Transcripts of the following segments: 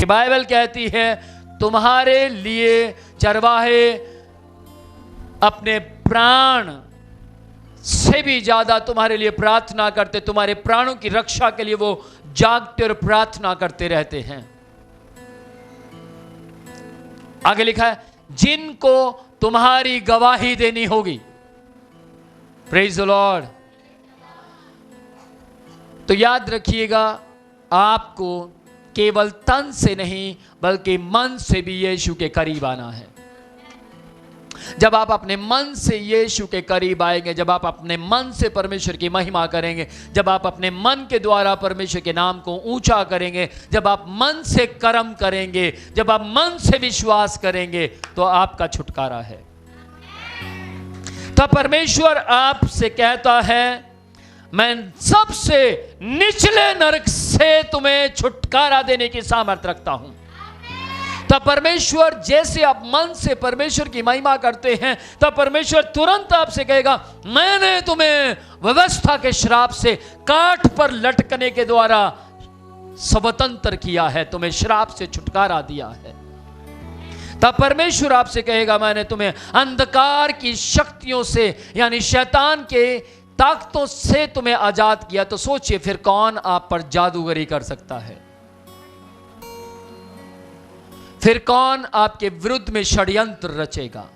क्योंकि बाइबल कहती है तुम्हारे लिए चरवाहे अपने प्राण से भी ज्यादा तुम्हारे लिए प्रार्थना करते, तुम्हारे प्राणों की रक्षा के लिए वो जागते और प्रार्थना करते रहते हैं। आगे लिखा है जिनको तुम्हारी गवाही देनी होगी। Praise the Lord. तो याद रखिएगा, आपको केवल तन से नहीं बल्कि मन से भी यीशु के करीब आना है। जब आप अपने मन से यीशु के करीब आएंगे, जब आप अपने मन से परमेश्वर की महिमा करेंगे, जब आप अपने मन के द्वारा परमेश्वर के नाम को ऊंचा करेंगे, जब आप मन से कर्म करेंगे, जब आप मन से विश्वास करेंगे, तो आपका छुटकारा है। तो परमेश्वर आपसे कहता है मैं सबसे निचले नरक से तुम्हें छुटकारा देने की सामर्थ्य रखता हूं। तब परमेश्वर जैसे आप मन से परमेश्वर की महिमा करते हैं, तब परमेश्वर तुरंत आपसे कहेगा मैंने तुम्हें व्यवस्था के श्राप से काठ पर लटकने के द्वारा स्वतंत्र किया है, तुम्हें श्राप से छुटकारा दिया है। तब परमेश्वर आपसे कहेगा मैंने तुम्हें अंधकार की शक्तियों से यानी शैतान के ताकतों से तुम्हें आजाद किया। तो सोचिए फिर कौन आप पर जादूगरी कर सकता है? फिर कौन आपके विरुद्ध में षड्यंत्र रचेगा?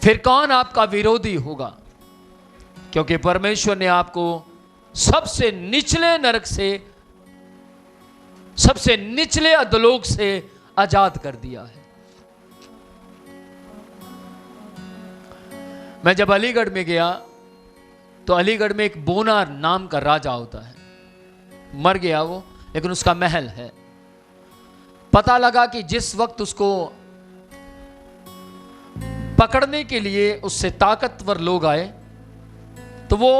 फिर कौन आपका विरोधी होगा? क्योंकि परमेश्वर ने आपको सबसे निचले नरक से, सबसे निचले अधोलोक से आजाद कर दिया है। मैं जब अलीगढ़ में गया तो अलीगढ़ में एक बोना नाम का राजा होता है, मर गया वो, लेकिन उसका महल है। पता लगा कि जिस वक्त उसको पकड़ने के लिए उससे ताकतवर लोग आए, तो वो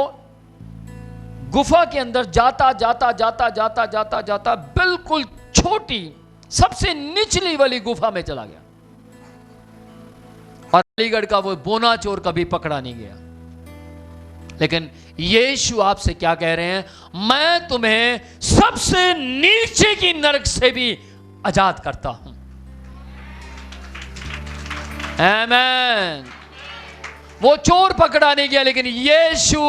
गुफा के अंदर जाता जाता जाता जाता जाता जाता बिल्कुल छोटी सबसे निचली वाली गुफा में चला गया, और अलीगढ़ का वो बोना चोर कभी पकड़ा नहीं गया। लेकिन यीशु आपसे क्या कह रहे हैं? मैं तुम्हें सबसे नीचे की नरक से भी आजाद करता हूं। आमीन। वो चोर पकड़ा नहीं गया, लेकिन यीशु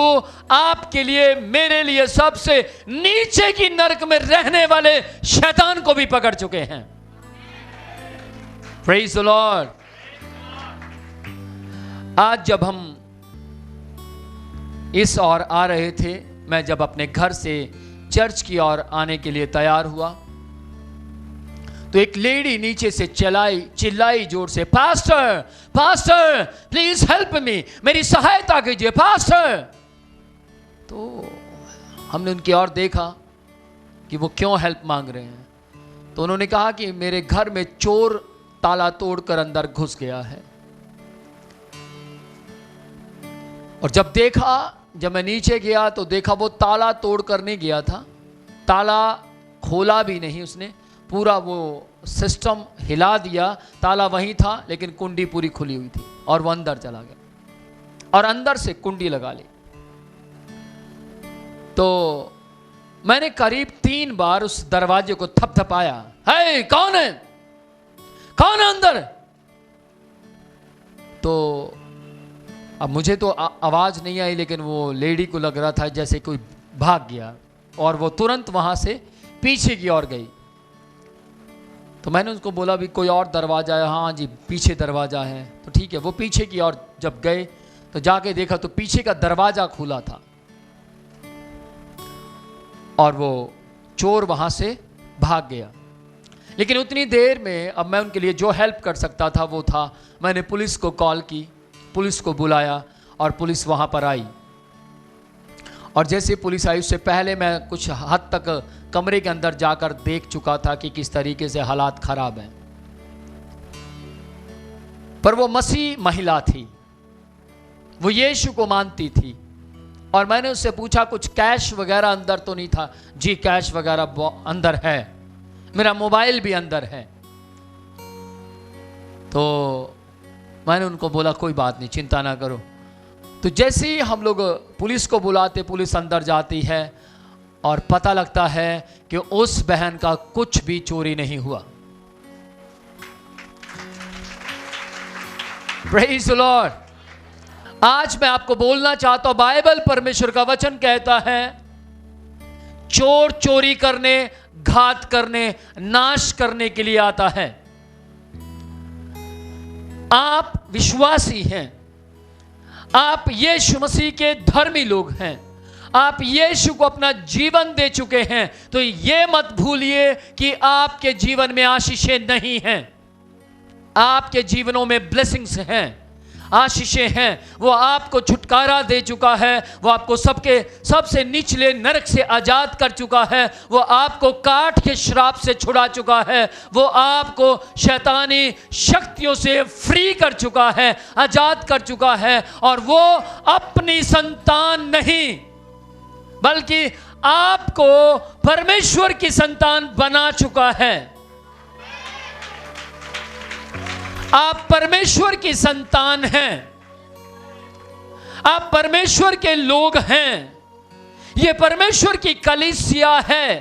आपके लिए, मेरे लिए सबसे नीचे की नरक में रहने वाले शैतान को भी पकड़ चुके हैं। Praise the Lord. आज जब हम इस ओर आ रहे थे, मैं जब अपने घर से चर्च की ओर आने के लिए तैयार हुआ, तो एक लेडी नीचे से चिल्लाई जोर से, pastor pastor please help me, मेरी सहायता कीजिए पास्टर। तो हमने उनकी ओर देखा कि वो क्यों हेल्प मांग रहे हैं। तो उन्होंने कहा कि मेरे घर में चोर ताला तोड़कर अंदर घुस गया है। और जब मैं नीचे गया तो देखा वो ताला तोड़कर नहीं गया था, ताला खोला भी नहीं उसने, पूरा वो सिस्टम हिला दिया, ताला वहीं था लेकिन कुंडी पूरी खुली हुई थी, और वो अंदर चला गया और अंदर से कुंडी लगा ली। तो मैंने करीब 3 बार उस दरवाजे को थपथपाया, है कौन है, कौन है अंदर? तो अब मुझे तो आवाज नहीं आई, लेकिन वो लेडी को लग रहा था जैसे कोई भाग गया, और वो तुरंत वहां से पीछे की ओर गई। तो मैंने उसको बोला भी कोई और दरवाजा है? हाँ जी पीछे दरवाजा है। तो ठीक है, वो पीछे की ओर जब गए तो जाके देखा तो पीछे का दरवाजा खुला था, और वो चोर वहां से भाग गया। लेकिन उतनी देर में अब मैं उनके लिए जो हेल्प कर सकता था वो था, मैंने पुलिस को कॉल की, पुलिस को बुलाया, और पुलिस वहां पर आई। और जैसे पुलिस आई उससे पहले मैं कुछ हद तक कमरे के अंदर जाकर देख चुका था कि किस तरीके से हालात खराब हैं। पर वो मसीह महिला थी, वो यीशु को मानती थी, और मैंने उससे पूछा कुछ कैश वगैरह अंदर तो नहीं था? जी कैश वगैरह अंदर है, मेरा मोबाइल भी अंदर है। तो मैंने उनको बोला कोई बात नहीं, चिंता ना करो। तो जैसे ही हम लोग पुलिस को बुलाते, पुलिस अंदर जाती है और पता लगता है कि उस बहन का कुछ भी चोरी नहीं हुआ। Praise the Lord. आज मैं आपको बोलना चाहता हूं, बाइबल परमेश्वर का वचन कहता है चोर चोरी करने, घात करने, नाश करने के लिए आता है। आप विश्वासी हैं, आप यीशु मसीह के धर्मी लोग हैं, आप यीशु को अपना जीवन दे चुके हैं, तो यह मत भूलिए कि आपके जीवन में आशीषें नहीं हैं। आपके जीवनों में ब्लेसिंग्स हैं, आशीषें हैं। वो आपको छुटकारा दे चुका है, वो आपको सबसे निचले नरक से आजाद कर चुका है, वो आपको काट के श्राप से छुड़ा चुका है, वो आपको शैतानी शक्तियों से फ्री कर चुका है, आजाद कर चुका है। और वो अपनी संतान नहीं बल्कि आपको परमेश्वर की संतान बना चुका है। आप परमेश्वर की संतान हैं, आप परमेश्वर के लोग हैं, ये परमेश्वर की कलीसिया है।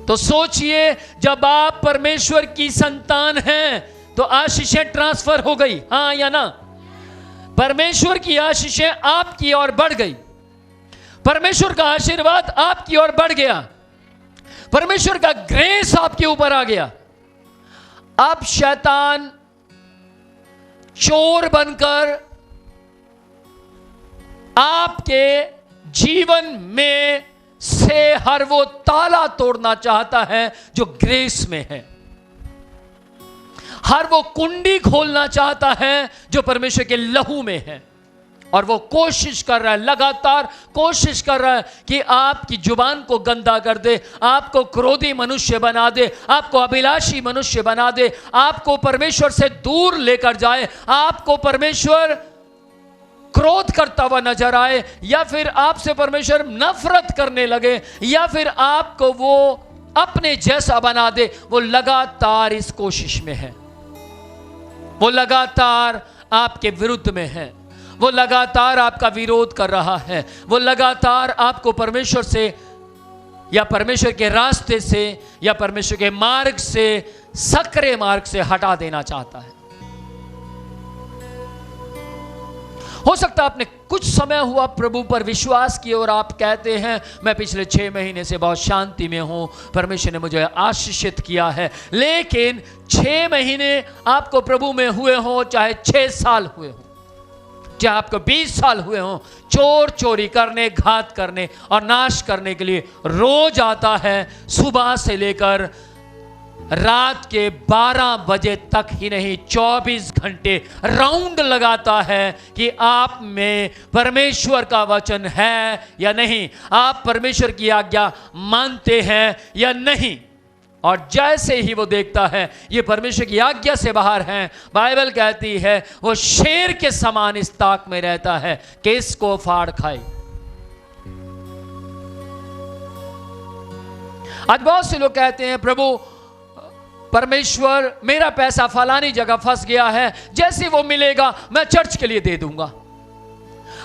तो सोचिए, जब आप परमेश्वर की संतान हैं तो आशीषें ट्रांसफर हो गई, हां या ना? परमेश्वर की आशीषें आपकी ओर बढ़ गई, परमेश्वर का आशीर्वाद आपकी ओर बढ़ गया, परमेश्वर का ग्रेस आपके ऊपर आ गया। अब शैतान चोर बनकर आपके जीवन में से हर वो ताला तोड़ना चाहता है जो ग्रेस में है, हर वो कुंडी खोलना चाहता है जो परमेश्वर के लहू में है। और वो कोशिश कर रहा है, लगातार कोशिश कर रहा है कि आपकी जुबान को गंदा कर दे, आपको क्रोधी मनुष्य बना दे, आपको अभिलाषी मनुष्य बना दे, आपको परमेश्वर से दूर लेकर जाए, आपको परमेश्वर क्रोध करता हुआ नजर आए, या फिर आपसे परमेश्वर नफरत करने लगे, या फिर आपको वो अपने जैसा बना दे। वो लगातार इस कोशिश में है, वो लगातार आपके विरुद्ध में है, वो लगातार आपका विरोध कर रहा है, वो लगातार आपको परमेश्वर से या परमेश्वर के रास्ते से या परमेश्वर के मार्ग से, सकरे मार्ग से हटा देना चाहता है। हो सकता है आपने कुछ समय हुआ प्रभु पर विश्वास किया और आप कहते हैं मैं पिछले 6 महीने से बहुत शांति में हूं, परमेश्वर ने मुझे आशीषित किया है। लेकिन 6 महीने आपको प्रभु में हुए हो, चाहे 6 साल हुए हो, चाहे आपको 20 साल हुए हों, चोर चोरी करने, घात करने और नाश करने के लिए रोज आता है। सुबह से लेकर रात के 12 बजे तक ही नहीं, 24 घंटे राउंड लगाता है कि आप में परमेश्वर का वचन है या नहीं, आप परमेश्वर की आज्ञा मानते हैं या नहीं। और जैसे ही वो देखता है ये परमेश्वर की आज्ञा से बाहर हैं, बाइबल कहती है वो शेर के समान इस ताक में रहता है कि इसको फाड़ खाए। आज बहुत से लोग कहते हैं प्रभु परमेश्वर मेरा पैसा फलानी जगह फंस गया है, जैसे वो मिलेगा मैं चर्च के लिए दे दूंगा।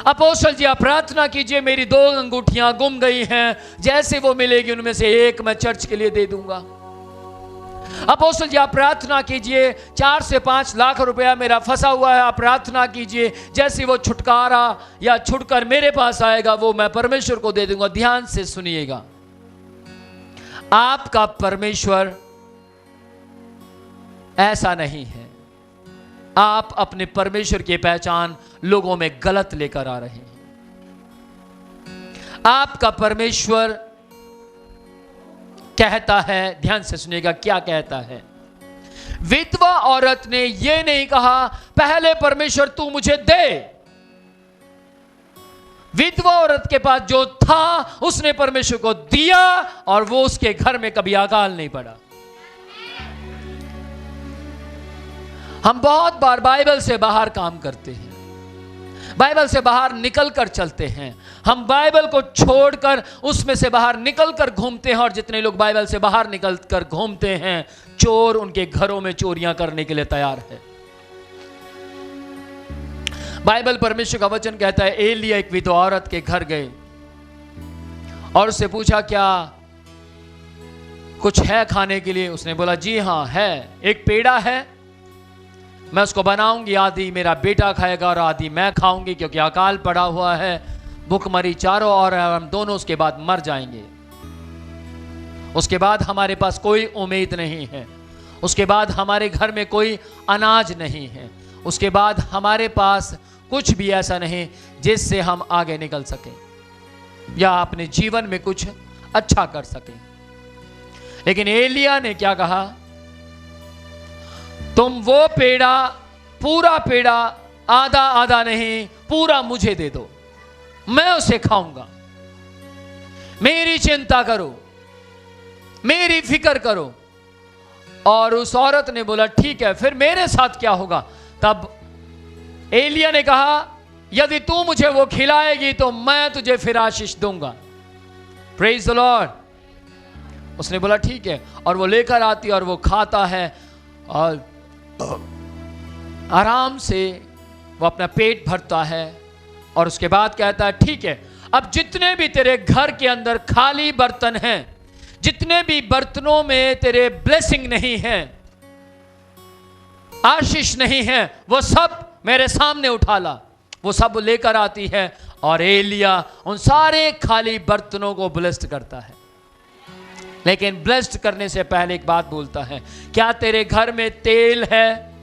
अपोस्तल जी आप प्रार्थना कीजिए मेरी 2 अंगूठियां गुम गई हैं, जैसे वो मिलेगी उनमें से एक मैं चर्च के लिए दे दूंगा। अपोस्तल जी आप प्रार्थना कीजिए 4 से 5 लाख रुपया मेरा फंसा हुआ है, आप प्रार्थना कीजिए जैसे वो छुटकारा या छुटकर मेरे पास आएगा वो मैं परमेश्वर को दे दूंगा। ध्यान से सुनिएगा, आपका परमेश्वर ऐसा नहीं है। आप अपने परमेश्वर की पहचान लोगों में गलत लेकर आ रहे हैं। आपका परमेश्वर कहता है, ध्यान से सुनिएगा क्या कहता है। विधवा औरत ने यह नहीं कहा पहले परमेश्वर तू मुझे दे। विधवा औरत के पास जो था उसने परमेश्वर को दिया और वो उसके घर में कभी अकाल नहीं पड़ा। हम बहुत बार बाइबल से बाहर काम करते हैं, बाइबल से बाहर निकल कर चलते हैं, हम बाइबल को छोड़कर उसमें से बाहर निकल कर घूमते हैं। और जितने लोग बाइबल से बाहर निकल कर घूमते हैं, चोर उनके घरों में चोरियां करने के लिए तैयार है। बाइबल परमेश्वर का वचन कहता है एलिया एक विधवा औरत के घर गए और उससे पूछा क्या कुछ है खाने के लिए? उसने बोला जी हाँ है, एक पेड़ा है, मैं उसको बनाऊंगी, आधी मेरा बेटा खाएगा और आधी मैं खाऊंगी, क्योंकि अकाल पड़ा हुआ है, भूखमरी चारों और हम दोनों उसके बाद मर जाएंगे। उसके बाद हमारे पास कोई उम्मीद नहीं है, उसके बाद हमारे घर में कोई अनाज नहीं है, उसके बाद हमारे पास कुछ भी ऐसा नहीं जिससे हम आगे निकल सकें या अपने जीवन में कुछ अच्छा कर सकें। लेकिन एलिया ने क्या कहा? तुम वो पेड़ा, पूरा पेड़ा, आधा आधा नहीं, पूरा मुझे दे दो, मैं उसे खाऊंगा। मेरी चिंता करो, मेरी फिक्र करो। और उस औरत ने बोला ठीक है, फिर मेरे साथ क्या होगा? तब एलिया ने कहा यदि तू मुझे वो खिलाएगी तो मैं तुझे फिर आशीष दूंगा। Praise the Lord. उसने बोला ठीक है, और वो लेकर आती और वो खाता है और आराम से वो अपना पेट भरता है। और उसके बाद कहता है ठीक है, अब जितने भी तेरे घर के अंदर खाली बर्तन हैं, जितने भी बर्तनों में तेरे ब्लेसिंग नहीं है, आशीष नहीं है, वो सब मेरे सामने उठा ला। वो सब लेकर आती है और एलिया उन सारे खाली बर्तनों को ब्लेस्ड करता है। लेकिन ब्लेस्ड करने से पहले एक बात बोलता है, क्या तेरे घर में तेल है?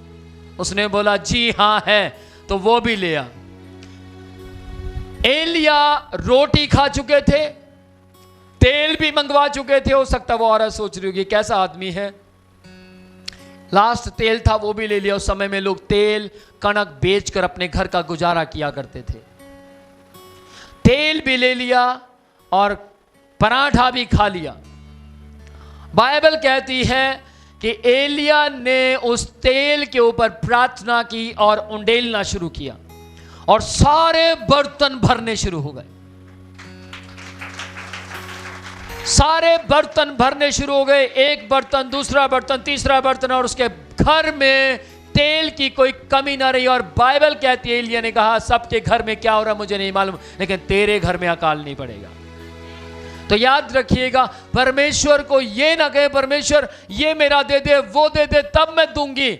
उसने बोला जी हां है, तो वो भी ले आ। एलिया रोटी खा चुके थे, तेल भी मंगवा चुके थे। हो सकता वो औरत सोच रही होगी कैसा आदमी है, लास्ट तेल था वो भी ले लिया। उस समय में लोग तेल कणक बेचकर अपने घर का गुजारा किया करते थे। तेल भी ले लिया और पराठा भी खा लिया। बाइबल कहती है कि एलिया ने उस तेल के ऊपर प्रार्थना की और उंडेलना शुरू किया और सारे बर्तन भरने शुरू हो गए। सारे बर्तन भरने शुरू हो गए, एक बर्तन, दूसरा बर्तन, तीसरा बर्तन, और उसके घर में तेल की कोई कमी ना रही। और बाइबल कहती है एलिया ने कहा सबके घर में क्या हो रहा मुझे नहीं मालूम, लेकिन तेरे घर में अकाल नहीं पड़ेगा। तो याद रखिएगा, परमेश्वर को ये ना कहे परमेश्वर ये मेरा दे दे, वो दे दे, तब मैं दूंगी।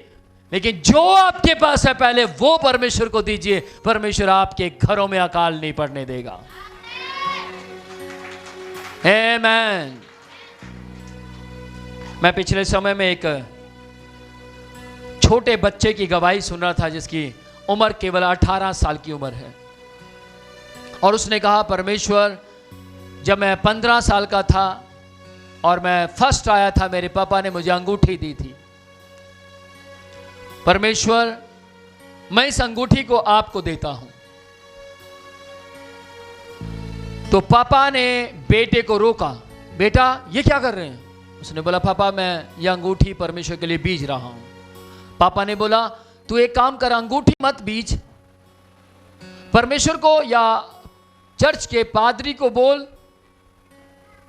लेकिन जो आपके पास है पहले वो परमेश्वर को दीजिए, परमेश्वर आपके घरों में अकाल नहीं पड़ने देगा। आमेन। मैं पिछले समय में एक छोटे बच्चे की गवाही सुन रहा था जिसकी उम्र केवल 18 साल की उम्र है। और उसने कहा परमेश्वर, जब मैं 15 साल का था और मैं फर्स्ट आया था, मेरे पापा ने मुझे अंगूठी दी थी। परमेश्वर, मैं इस अंगूठी को आपको देता हूं। तो पापा ने बेटे को रोका, बेटा ये क्या कर रहे हैं? उसने बोला पापा मैं ये अंगूठी परमेश्वर के लिए बीज रहा हूं। पापा ने बोला तू एक काम कर, अंगूठी मत बीज, परमेश्वर को या चर्च के पादरी को बोल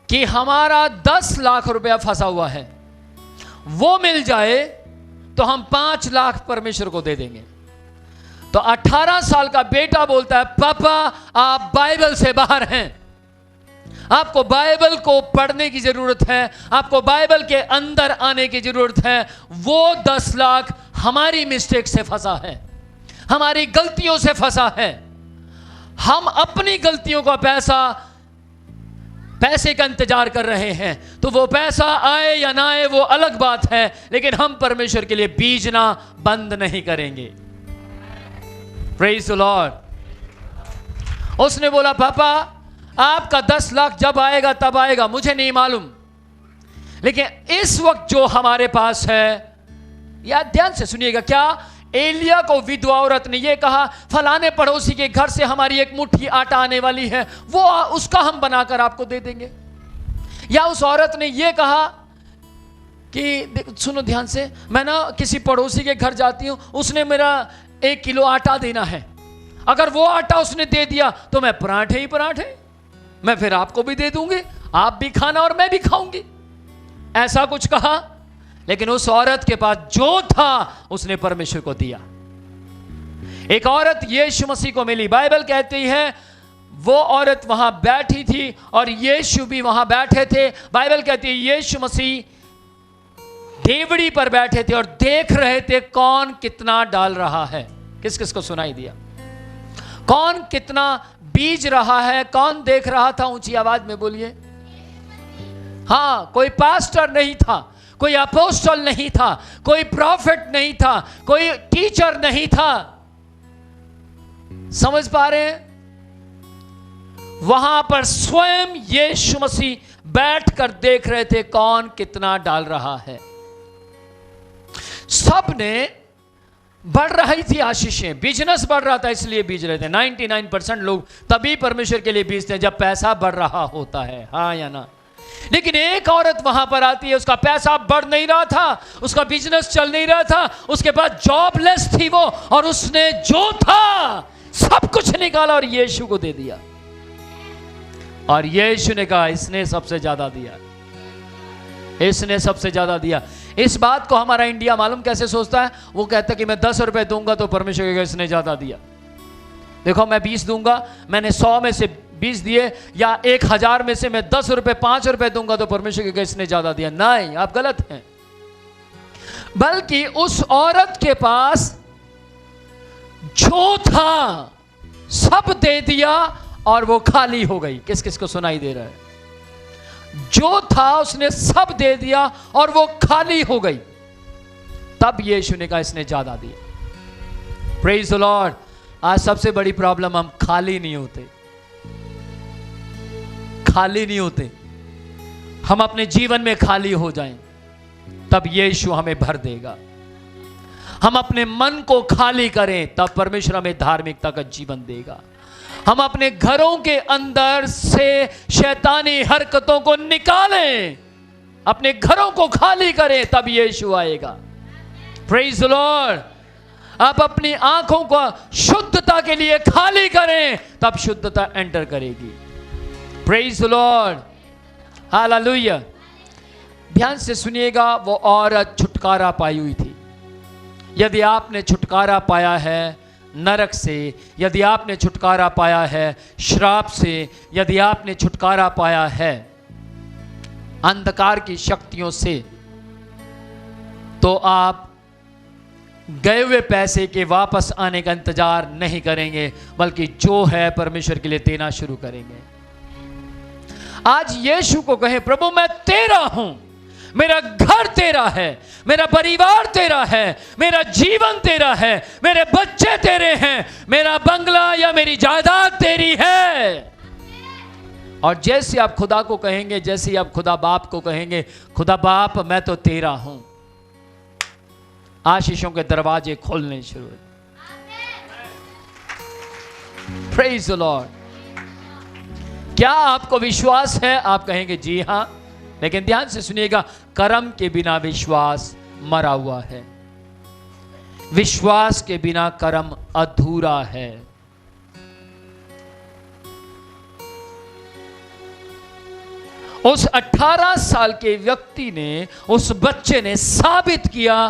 कि हमारा 10 लाख रुपया फंसा हुआ है, वो मिल जाए तो हम 5 लाख परमेश्वर को दे देंगे। तो 18 साल का बेटा बोलता है पापा आप बाइबल से बाहर हैं, आपको बाइबल को पढ़ने की जरूरत है, आपको बाइबल के अंदर आने की जरूरत है। वो 10 लाख हमारी मिस्टेक से फंसा है, हमारी गलतियों से फंसा है। हम अपनी गलतियों का पैसे का इंतजार कर रहे हैं, तो वो पैसा आए या ना आए वो अलग बात है, लेकिन हम परमेश्वर के लिए बीजना बंद नहीं करेंगे। Praise the Lord. उसने बोला पापा आपका 10 लाख जब आएगा तब आएगा, मुझे नहीं मालूम, लेकिन इस वक्त जो हमारे पास है, या ध्यान से सुनिएगा, क्या एलिया को विधवा औरत ने यह कहा फलाने पड़ोसी के घर से हमारी एक मुट्ठी आटा आने वाली है, वो उसका हम बनाकर आपको दे देंगे? या उस औरत ने यह कहा कि सुनो ध्यान से, मैं ना किसी पड़ोसी के घर जाती हूं, उसने मेरा 1 किलो आटा देना है, अगर वो आटा उसने दे दिया तो मैं पराठे ही पराठे, मैं फिर आपको भी दे दूंगी, आप भी खाना और मैं भी खाऊंगी। ऐसा कुछ कहा, लेकिन उस औरत के पास जो था उसने परमेश्वर को दिया। एक औरत यीशु मसीह को मिली, बाइबल कहती है वो औरत वहां बैठी थी और यीशु भी वहां बैठे थे। बाइबल कहती है यीशु मसीह देवड़ी पर बैठे थे और देख रहे थे कौन कितना डाल रहा है। किस किस को सुनाई दिया? कौन कितना बीज रहा है, कौन देख रहा था? ऊंची आवाज में बोलिए। हाँ, कोई पास्टर नहीं था, कोई अपोस्टल नहीं था, कोई प्रॉफिट नहीं था, कोई टीचर नहीं था। समझ पा रहे हैं? वहां पर स्वयं यीशु मसीह बैठकर देख रहे थे कौन कितना डाल रहा है। सबने बढ़ रही थी आशीषें, बिजनेस बढ़ रहा था इसलिए बीज रहे थे। 99% लोग तभी परमेश्वर के लिए बीजते हैं जब पैसा बढ़ रहा होता है, हाँ या ना? लेकिन एक औरत वहां पर आती है, उसका पैसा बढ़ नहीं रहा था, उसका बिजनेस चल नहीं रहा था, उसके बाद जॉबलेस थी वो, और उसने जो था सब कुछ निकाला और यीशु को दे दिया। और यीशु ने कहा इसने सबसे ज्यादा दिया, इसने सबसे ज्यादा दिया। इस बात को हमारा इंडिया मालूम कैसे सोचता है? वो कहता है कि मैं 10 रुपए दूंगा तो परमेश्वर कहेगा इसने ज्यादा दिया। देखो मैं 20 दूंगा, मैंने 100 में से 20 दिए, या 1000 में से मैं 10 रुपए 5 रुपए दूंगा तो परमेश्वर कहेगा इसने ज्यादा दिया। नहीं, आप गलत हैं। बल्कि उस औरत के पास जो था सब दे दिया और वो खाली हो गई। किस किस को सुनाई दे रहा है? जो था उसने सब दे दिया और वो खाली हो गई। तब यीशु ने कहा इसने ज्यादा दिया। Praise the Lord. आज सबसे बड़ी प्रॉब्लम, हम खाली नहीं होते, खाली नहीं होते। हम अपने जीवन में खाली हो जाएं तब यीशु हमें भर देगा। हम अपने मन को खाली करें तब परमेश्वर हमें धार्मिकता का जीवन देगा। हम अपने घरों के अंदर से शैतानी हरकतों को निकालें, अपने घरों को खाली करें तब यीशु आएगा। Praise the Lord. आप अपनी आंखों को शुद्धता के लिए खाली करें तब शुद्धता एंटर करेगी। Praise the Lord. हालेलुया। ध्यान से सुनिएगा, वो औरत छुटकारा पाई हुई थी। यदि आपने छुटकारा पाया है नरक से, यदि आपने छुटकारा पाया है श्राप से, यदि आपने छुटकारा पाया है अंधकार की शक्तियों से, तो आप गए हुए पैसे के वापस आने का इंतजार नहीं करेंगे, बल्कि जो है परमेश्वर के लिए देना शुरू करेंगे। आज यीशु को कहें प्रभु मैं तेरा हूं, मेरा घर तेरा है, मेरा परिवार तेरा है, मेरा जीवन तेरा है, मेरे बच्चे तेरे हैं, मेरा बंगला या मेरी जायदाद तेरी है। और जैसे आप खुदा को कहेंगे, जैसे आप खुदा बाप को कहेंगे खुदा बाप मैं तो तेरा हूं, आशीषों के दरवाजे खोलने शुरू हो। Praise the Lord. क्या आपको विश्वास है? आप कहेंगे जी हां। लेकिन ध्यान से सुनिएगा, कर्म के बिना विश्वास मरा हुआ है, विश्वास के बिना कर्म अधूरा है। उस 18 साल के व्यक्ति ने, उस बच्चे ने साबित किया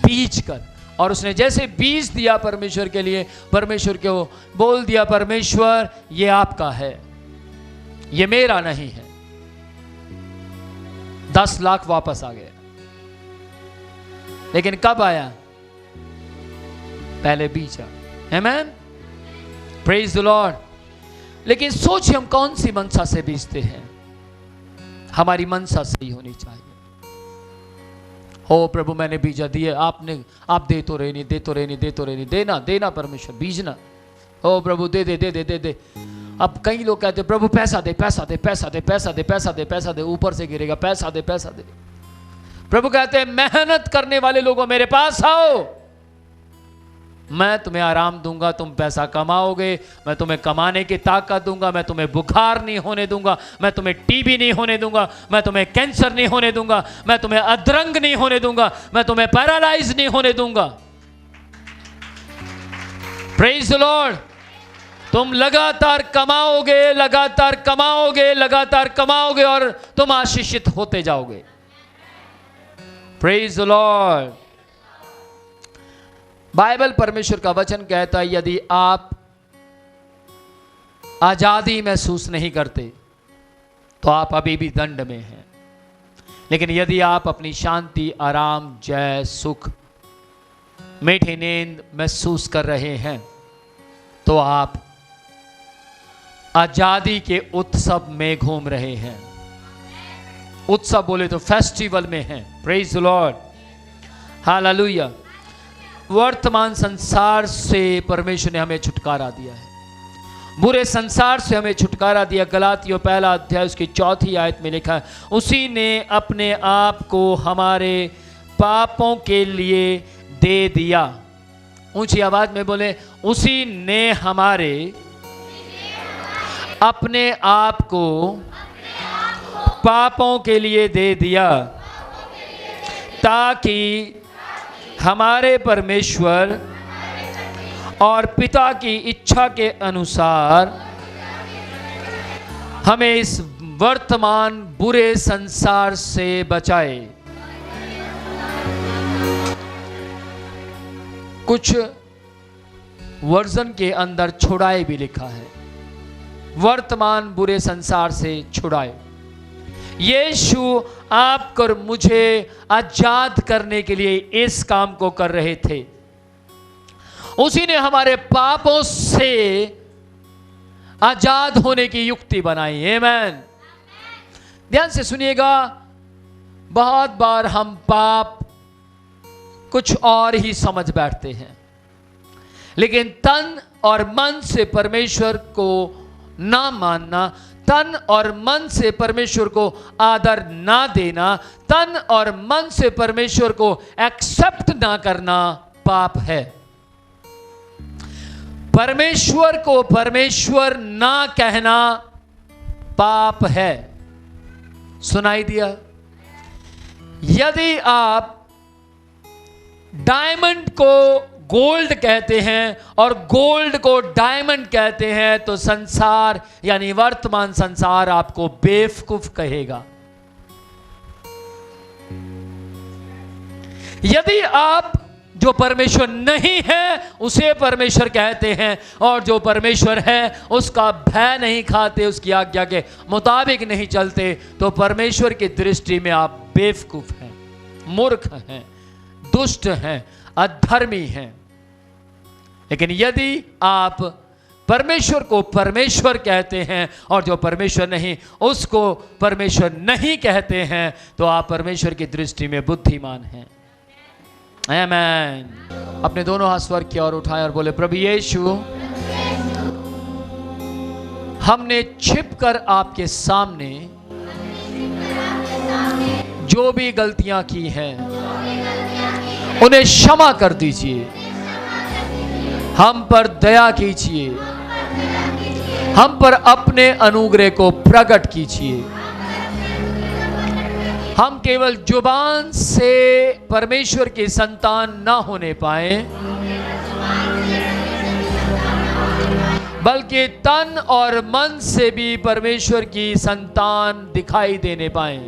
बीज कर, और उसने जैसे बीज दिया परमेश्वर के लिए, परमेश्वर को बोल दिया परमेश्वर ये आपका है, ये मेरा नहीं है। 10 लाख वापस आ गया। लेकिन कब आया? पहले बीजा। आमेन। Praise the Lord. लेकिन सोचिए हम कौन सी मनसा से बीजते हैं। हमारी मनसा सही होनी चाहिए। हो प्रभु मैंने बीजा दिए, आप दे तो रहे नहीं, दे तो रहे नहीं, दे तो रहे नहीं, देना देना परमेश्वर, बीजना। हो प्रभु दे दे दे दे दे दे। अब कई लोग कहते हैं प्रभु पैसा दे पैसा दे पैसा दे पैसा दे पैसा दे पैसा दे, ऊपर से गिरेगा, पैसा दे पैसा दे। प्रभु कहते हैं मेहनत करने वाले लोगों मेरे पास आओ, मैं तुम्हें आराम दूंगा, तुम पैसा कमाओगे, मैं तुम्हें कमाने की ताकत दूंगा, मैं तुम्हें बुखार नहीं होने दूंगा, मैं तुम्हें टीबी नहीं होने दूंगा, मैं तुम्हें कैंसर नहीं होने दूंगा, मैं तुम्हें अधरंग नहीं होने दूंगा, मैं तुम्हें पैरालाइज नहीं होने दूंगा। Praise the Lord. तुम लगातार कमाओगे, लगातार कमाओगे, लगातार कमाओगे और तुम आशीषित होते जाओगे। Praise the Lord. बाइबल परमेश्वर का वचन कहता है यदि आप आजादी महसूस नहीं करते तो आप अभी भी दंड में हैं। लेकिन यदि आप अपनी शांति, आराम, जय, सुख, मीठी नींद महसूस कर रहे हैं तो आप आजादी के उत्सव में घूम रहे हैं। उत्सव बोले तो फेस्टिवल में हैं। Praise the Lord, hallelujah. वर्तमान संसार से परमेश्वर ने हमें छुटकारा दिया है, बुरे संसार से हमें छुटकारा दिया। गलातियों 1 अध्याय उसकी 4 आयत में लिखा है, उसी ने अपने आप को हमारे पापों के लिए दे दिया। ऊंची आवाज में बोले, उसी ने हमारे अपने आप को पापों के लिए दे दिया, ताकि हमारे परमेश्वर और पिता की इच्छा के अनुसार हमें इस वर्तमान बुरे संसार से बचाए। कुछ वर्जन के अंदर छुड़ाए भी लिखा है, वर्तमान बुरे संसार से छुड़ाए। यीशु आपको और मुझे आजाद करने के लिए इस काम को कर रहे थे। उसी ने हमारे पापों से आजाद होने की युक्ति बनाई। आमीन। ध्यान से सुनिएगा, बहुत बार हम पाप कुछ और ही समझ बैठते हैं, लेकिन तन और मन से परमेश्वर को ना मानना, तन और मन से परमेश्वर को आदर ना देना, तन और मन से परमेश्वर को एक्सेप्ट ना करना पाप है। परमेश्वर को परमेश्वर ना कहना पाप है। सुनाई दिया? यदि आप डायमंड को गोल्ड कहते हैं और गोल्ड को डायमंड कहते हैं तो संसार यानी वर्तमान संसार आपको बेवकूफ कहेगा। यदि आप जो परमेश्वर नहीं है उसे परमेश्वर कहते हैं और जो परमेश्वर है उसका भय नहीं खाते, उसकी आज्ञा के मुताबिक नहीं चलते, तो परमेश्वर की दृष्टि में आप बेवकूफ हैं, मूर्ख हैं, दुष्ट हैं, अधर्मी हैं। लेकिन यदि आप परमेश्वर को परमेश्वर कहते हैं और जो परमेश्वर नहीं उसको परमेश्वर नहीं कहते हैं, तो आप परमेश्वर की दृष्टि में बुद्धिमान हैं। आमीन। अपने दोनों हाथ स्वर्ग की ओर उठाएं और बोले, प्रभु यीशु, हमने छिपकर आपके सामने जो भी गलतियां की हैं उन्हें क्षमा कर दीजिए, हम पर दया कीजिए, हम पर अपने अनुग्रह को प्रकट कीजिए। हम केवल जुबान से परमेश्वर की संतान ना होने पाए, बल्कि तन और मन से भी परमेश्वर की संतान दिखाई देने पाए।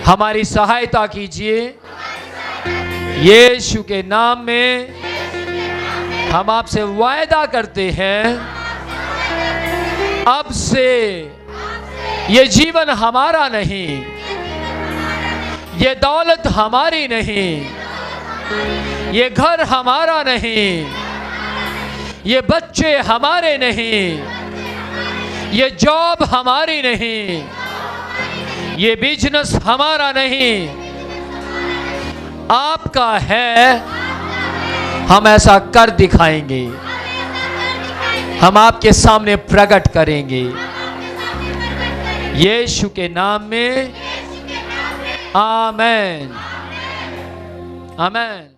हमारी सहायता कीजिए, यीशु के नाम में हम आपसे वायदा करते हैं, अब से ये जीवन हमारा नहीं, ये दौलत हमारी नहीं, ये घर हमारा नहीं, ये बच्चे हमारे नहीं, ये जॉब हमारी नहीं, ये बिजनेस हमारा नहीं, आपका है। हम ऐसा कर दिखाएंगे, हम आपके सामने प्रकट करेंगे, यीशु के नाम में। आमीन, आमीन।